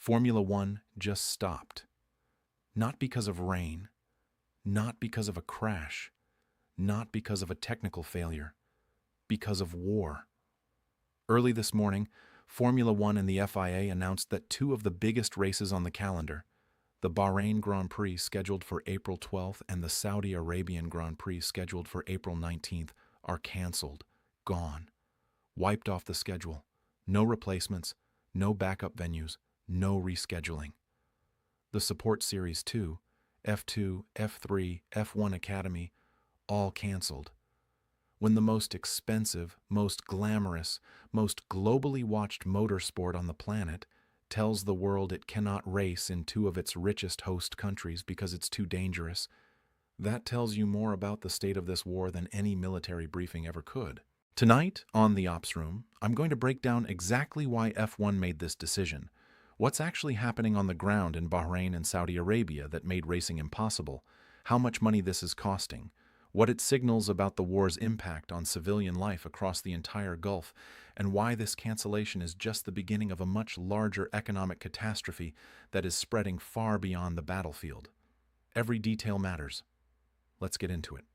Formula One just stopped. Not because of rain, not because of a crash, not because of a technical failure, because of war. Early this morning, Formula One and the FIA announced that two of the biggest races on the calendar, the Bahrain Grand Prix scheduled for April 12th and the Saudi Arabian Grand Prix scheduled for April 19th, are canceled, gone, wiped off the schedule. No replacements, no backup venues, no rescheduling. The Support Series 2, F2, F3, F1 Academy, all canceled. When the most expensive, most glamorous, most globally watched motorsport on the planet tells the world it cannot race in two of its richest host countries because it's too dangerous, that tells you more about the state of this war than any military briefing ever could. Tonight, on the Ops Room, I'm going to break down exactly why F1 made this decision, what's actually happening on the ground in Bahrain and Saudi Arabia that made racing impossible, how much money this is costing, what it signals about the war's impact on civilian life across the entire Gulf, and why this cancellation is just the beginning of a much larger economic catastrophe that is spreading far beyond the battlefield. Every detail matters. Let's get into it.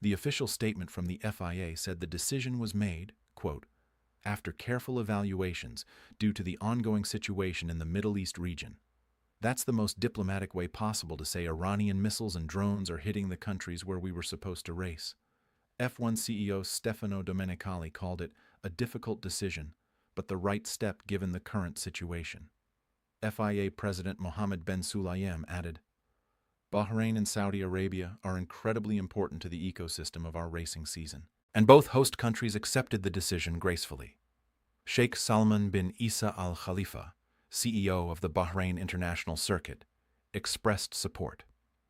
The official statement from the FIA said the decision was made, quote, after careful evaluations due to the ongoing situation in the Middle East region. That's the most diplomatic way possible to say Iranian missiles and drones are hitting the countries where we were supposed to race. F1 CEO Stefano Domenicali called it a difficult decision, but the right step given the current situation. FIA President Mohammed Ben Sulayem added, Bahrain and Saudi Arabia are incredibly important to the ecosystem of our racing season, and both host countries accepted the decision gracefully. Sheikh Salman bin Isa Al Khalifa, CEO of the Bahrain International Circuit, expressed support.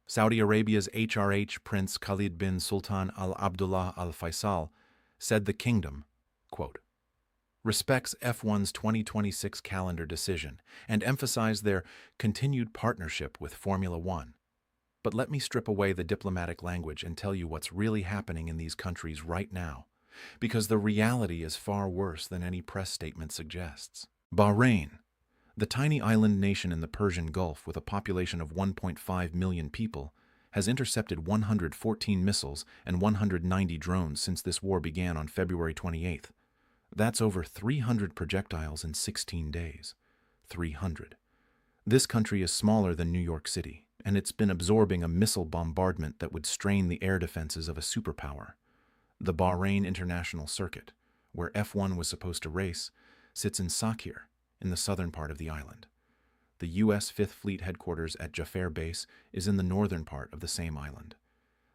Saudi Arabia's HRH Prince Khalid bin Sultan Al Abdullah Al Faisal said the kingdom, quote, respects F1's 2026 calendar decision and emphasized their continued partnership with Formula One. But let me strip away the diplomatic language and tell you what's really happening in these countries right now, because the reality is far worse than any press statement suggests. Bahrain, the tiny island nation in the Persian Gulf with a population of 1.5 million people, has intercepted 114 missiles and 190 drones since this war began on February 28th. That's over 300 projectiles in 16 days. 300. This country is smaller than New York City, and it's been absorbing a missile bombardment that would strain the air defenses of a superpower. The Bahrain International Circuit, where F1 was supposed to race, sits in Sakhir, in the southern part of the island. The U.S. Fifth Fleet headquarters at Fujairah base is in the northern part of the same island.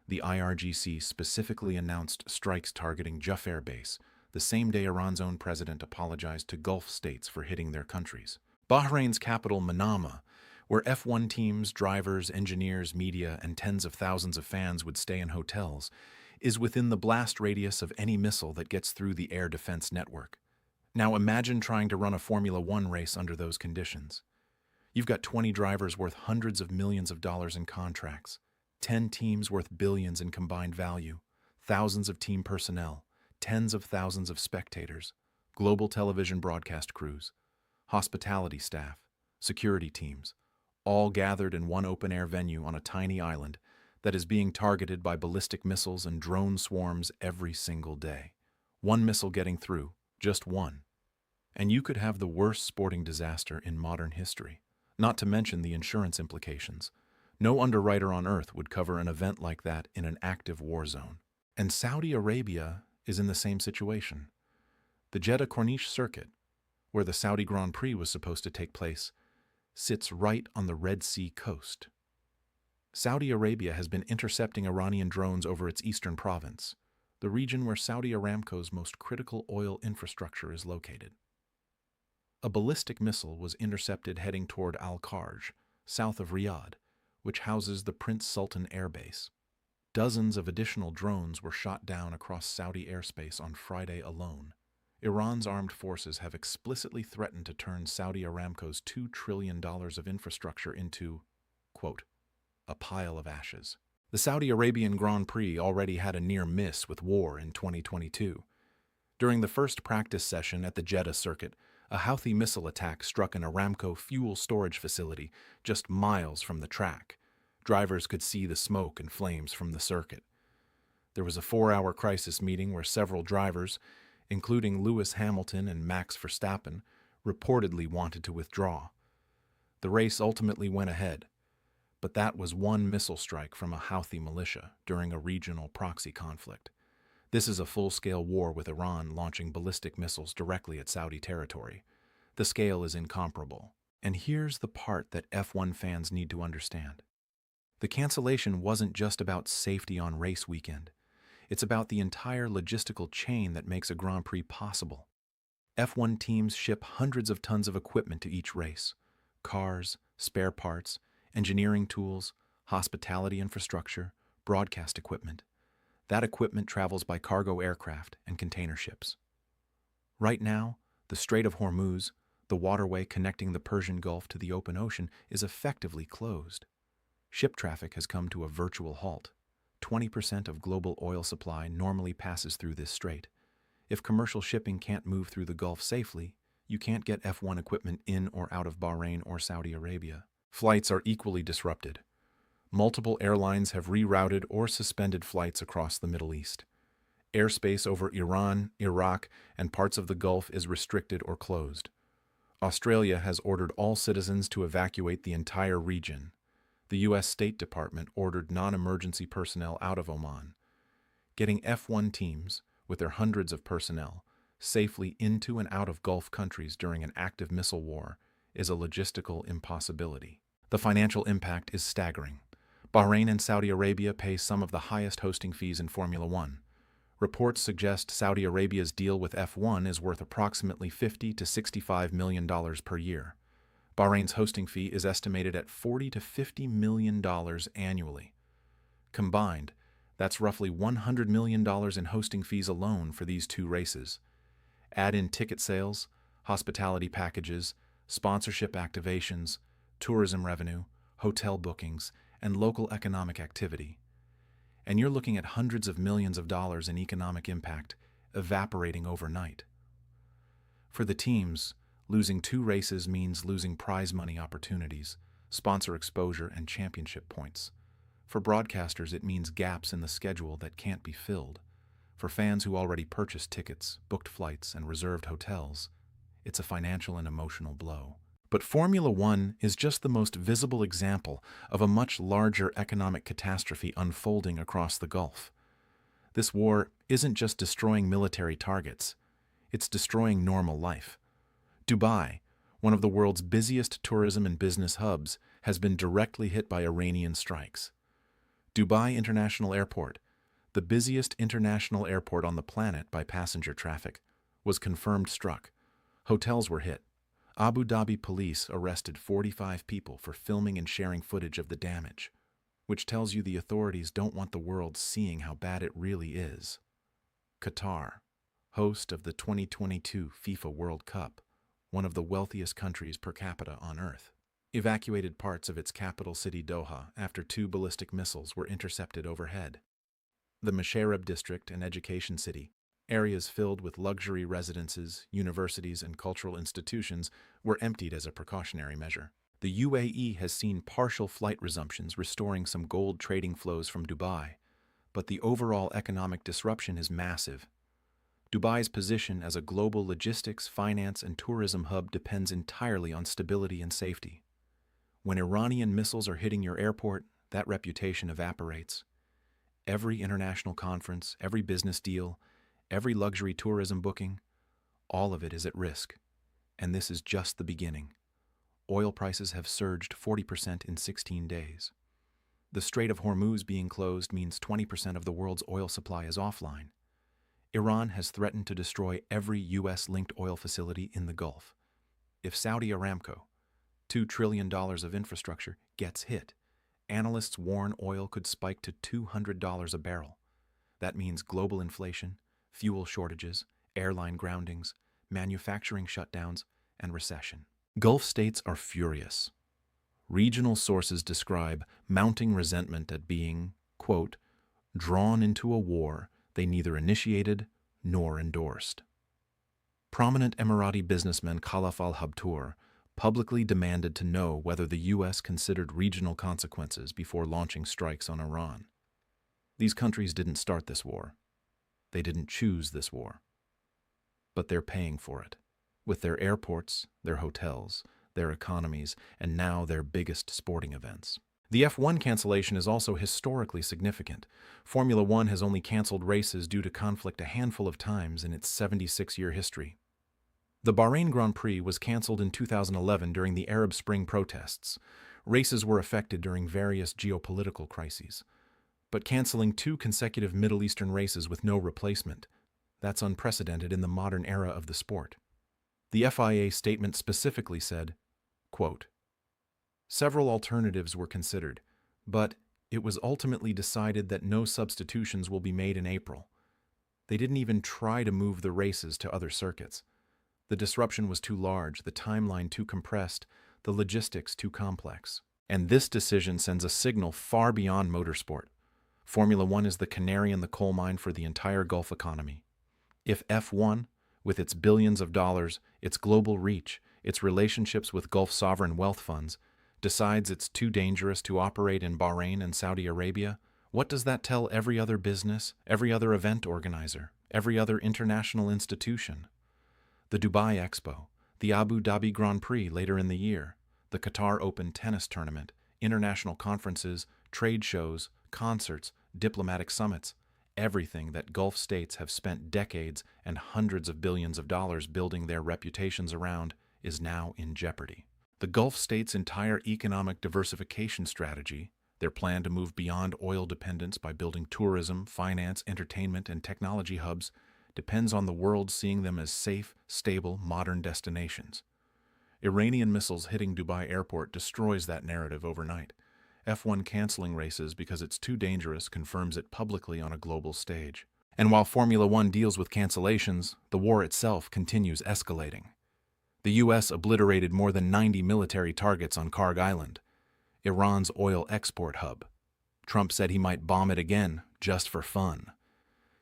The IRGC specifically announced strikes targeting Fujairah base, the same day Iran's own president apologized to Gulf states for hitting their countries. Bahrain's capital, Manama, where F1 teams, drivers, engineers, media, and tens of thousands of fans would stay in hotels, is within the blast radius of any missile that gets through the air defense network. Now imagine trying to run a Formula One race under those conditions. You've got 20 drivers worth hundreds of millions of dollars in contracts, 10 teams worth billions in combined value, thousands of team personnel, tens of thousands of spectators, global television broadcast crews, hospitality staff, security teams, all gathered in one open-air venue on a tiny island that is being targeted by ballistic missiles and drone swarms every single day. One missile getting through, just one. And you could have the worst sporting disaster in modern history, not to mention the insurance implications. No underwriter on earth would cover an event like that in an active war zone. And Saudi Arabia is in the same situation. The Jeddah Corniche circuit, where the Saudi Grand Prix was supposed to take place, sits right on the Red Sea coast. Saudi Arabia has been intercepting Iranian drones over its eastern province, the region where Saudi Aramco's most critical oil infrastructure is located. A ballistic missile was intercepted heading toward Al-Kharj, south of Riyadh, which houses the Prince Sultan Air Base. Dozens of additional drones were shot down across Saudi airspace on Friday alone. Iran's armed forces have explicitly threatened to turn Saudi Aramco's $2 trillion of infrastructure into, quote, a pile of ashes. The Saudi Arabian Grand Prix already had a near miss with war in 2022. During the first practice session at the Jeddah circuit, A Houthi missile attack struck an Aramco fuel storage facility just miles from the track. Drivers could see the smoke and flames from the circuit. There was a 4-hour crisis meeting where several drivers, including Lewis Hamilton and Max Verstappen, reportedly wanted to withdraw. The race ultimately went ahead, but that was one missile strike from a Houthi militia during a regional proxy conflict. This is a full-scale war with Iran launching ballistic missiles directly at Saudi territory. The scale is incomparable. And here's the part that F1 fans need to understand. The cancellation wasn't just about safety on race weekend. It's about the entire logistical chain that makes a Grand Prix possible. F1 teams ship hundreds of tons of equipment to each race: cars, spare parts, engineering tools, hospitality infrastructure, broadcast equipment. That equipment travels by cargo aircraft and container ships. Right now, the Strait of Hormuz, the waterway connecting the Persian Gulf to the open ocean, is effectively closed. Ship traffic has come to a virtual halt. 20% of global oil supply normally passes through this strait. If commercial shipping can't move through the Gulf safely, you can't get F1 equipment in or out of Bahrain or Saudi Arabia. Flights are equally disrupted. Multiple airlines have rerouted or suspended flights across the Middle East. Airspace over Iran, Iraq, and parts of the Gulf is restricted or closed. Australia has ordered all citizens to evacuate the entire region. The U.S. State Department ordered non-emergency personnel out of Oman. Getting F1 teams, with their hundreds of personnel, safely into and out of Gulf countries during an active missile war is a logistical impossibility. The financial impact is staggering. Bahrain and Saudi Arabia pay some of the highest hosting fees in Formula One. Reports suggest Saudi Arabia's deal with F1 is worth approximately $50 to $65 million per year. Bahrain's hosting fee is estimated at $40 to $50 million annually. Combined, that's roughly $100 million in hosting fees alone for these two races. Add in ticket sales, hospitality packages, sponsorship activations, tourism revenue, hotel bookings, and local economic activity. And you're looking at hundreds of millions of dollars in economic impact evaporating overnight. For the teams, losing two races means losing prize money opportunities, sponsor exposure, and championship points. For broadcasters, it means gaps in the schedule that can't be filled. For fans who already purchased tickets, booked flights, and reserved hotels, it's a financial and emotional blow. But Formula One is just the most visible example of a much larger economic catastrophe unfolding across the Gulf. This war isn't just destroying military targets, it's destroying normal life. Dubai, one of the world's busiest tourism and business hubs, has been directly hit by Iranian strikes. Dubai International Airport, the busiest international airport on the planet by passenger traffic, was confirmed struck. Hotels were hit. Abu Dhabi police arrested 45 people for filming and sharing footage of the damage, which tells you the authorities don't want the world seeing how bad it really is. Qatar, host of the 2022 FIFA World Cup, one of the wealthiest countries per capita on Earth, evacuated parts of its capital city Doha after 2 ballistic missiles were intercepted overhead. The Musharraf district and education city, areas filled with luxury residences, universities, and cultural institutions, were emptied as a precautionary measure. The UAE has seen partial flight resumptions, restoring some gold trading flows from Dubai, but the overall economic disruption is massive. Dubai's position as a global logistics, finance, and tourism hub depends entirely on stability and safety. When Iranian missiles are hitting your airport, that reputation evaporates. Every international conference, every business deal, every luxury tourism booking, all of it is at risk. And this is just the beginning. Oil prices have surged 40% in 16 days. The Strait of Hormuz being closed means 20% of the world's oil supply is offline. Iran has threatened to destroy every U.S.-linked oil facility in the Gulf. If Saudi Aramco, $2 trillion of infrastructure, gets hit, analysts warn oil could spike to $200 a barrel. That means global inflation, fuel shortages, airline groundings, manufacturing shutdowns, and recession. Gulf states are furious. Regional sources describe mounting resentment at being, quote, drawn into a war they neither initiated nor endorsed. Prominent Emirati businessman Khalaf al-Habtour publicly demanded to know whether the U.S. considered regional consequences before launching strikes on Iran. These countries didn't start this war. They didn't choose this war. But they're paying for it, with their airports, their hotels, their economies, and now their biggest sporting events. The F1 cancellation is also historically significant. Formula One has only canceled races due to conflict a handful of times in its 76-year history. The Bahrain Grand Prix was canceled in 2011 during the Arab Spring protests. Races were affected during various geopolitical crises. But canceling 2 consecutive Middle Eastern races with no replacement, that's unprecedented in the modern era of the sport. The FIA statement specifically said, quote, "Several alternatives were considered, but it was ultimately decided that no substitutions will be made in April. They didn't even try to move the races to other circuits. The disruption was too large, the timeline too compressed, the logistics too complex. And this decision sends a signal far beyond motorsport. Formula One is the canary in the coal mine for the entire Gulf economy. If F1, with its billions of dollars, its global reach, its relationships with Gulf sovereign wealth funds, decides it's too dangerous to operate in Bahrain and Saudi Arabia, what does that tell every other business, every other event organizer, every other international institution? The Dubai Expo, the Abu Dhabi Grand Prix later in the year, the Qatar Open tennis tournament, international conferences, trade shows, concerts, diplomatic summits, everything that Gulf states have spent decades and hundreds of billions of dollars building their reputations around is now in jeopardy. The Gulf states' entire economic diversification strategy, their plan to move beyond oil dependence by building tourism, finance, entertainment, and technology hubs, depends on the world seeing them as safe, stable, modern destinations. Iranian missiles hitting Dubai airport destroys that narrative overnight. F1 canceling races because it's too dangerous confirms it publicly on a global stage. And while Formula One deals with cancellations, the war itself continues escalating. The U.S. obliterated more than 90 military targets on Karg Island, Iran's oil export hub. Trump said he might bomb it again, just for fun.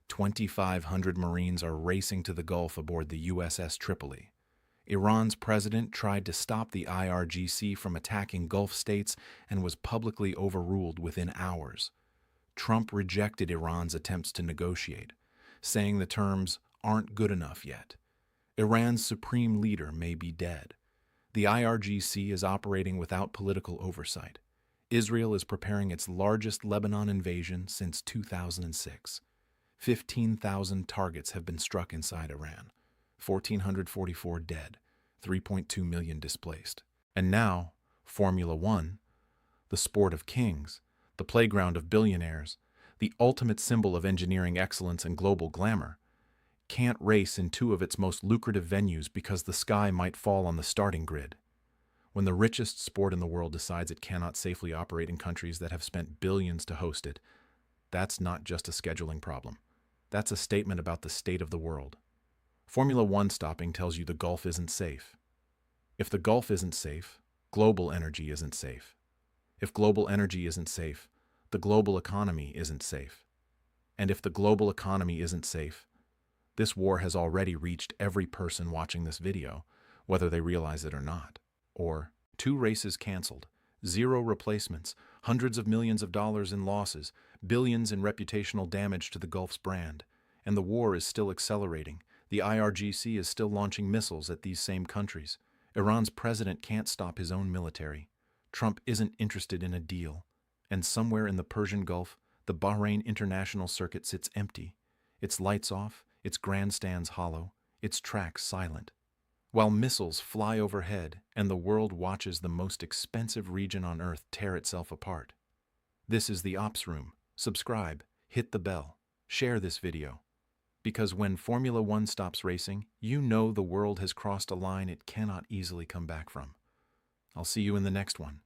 2,500 Marines are racing to the Gulf aboard the USS Tripoli. Iran's president tried to stop the IRGC from attacking Gulf states and was publicly overruled within hours. Trump rejected Iran's attempts to negotiate, saying the terms aren't good enough yet. Iran's supreme leader may be dead. The IRGC is operating without political oversight. Israel is preparing its largest Lebanon invasion since 2006. 15,000 targets have been struck inside Iran, 1,444 dead, 3.2 million displaced. And now, Formula One, the sport of kings, the playground of billionaires, the ultimate symbol of engineering excellence and global glamour, can't race in 2 of its most lucrative venues because the sky might fall on the starting grid. When the richest sport in the world decides it cannot safely operate in countries that have spent billions to host it, that's not just a scheduling problem. That's a statement about the state of the world. Formula One stopping tells you the Gulf isn't safe. If the Gulf isn't safe, global energy isn't safe. If global energy isn't safe, the global economy isn't safe. And if the global economy isn't safe, this war has already reached every person watching this video, whether they realize it or not. Or 2 races canceled, 0 replacements, hundreds of millions of dollars in losses, billions in reputational damage to the Gulf's brand. And the war is still accelerating. The IRGC is still launching missiles at these same countries. Iran's president can't stop his own military. Trump isn't interested in a deal. And somewhere in the Persian Gulf, the Bahrain International Circuit sits empty. Its lights off, its grandstands hollow, its tracks silent. While missiles fly overhead and the world watches the most expensive region on Earth tear itself apart. This is the Ops Room. Subscribe, hit the bell, share this video. Because when Formula One stops racing, you know the world has crossed a line it cannot easily come back from. I'll see you in the next one.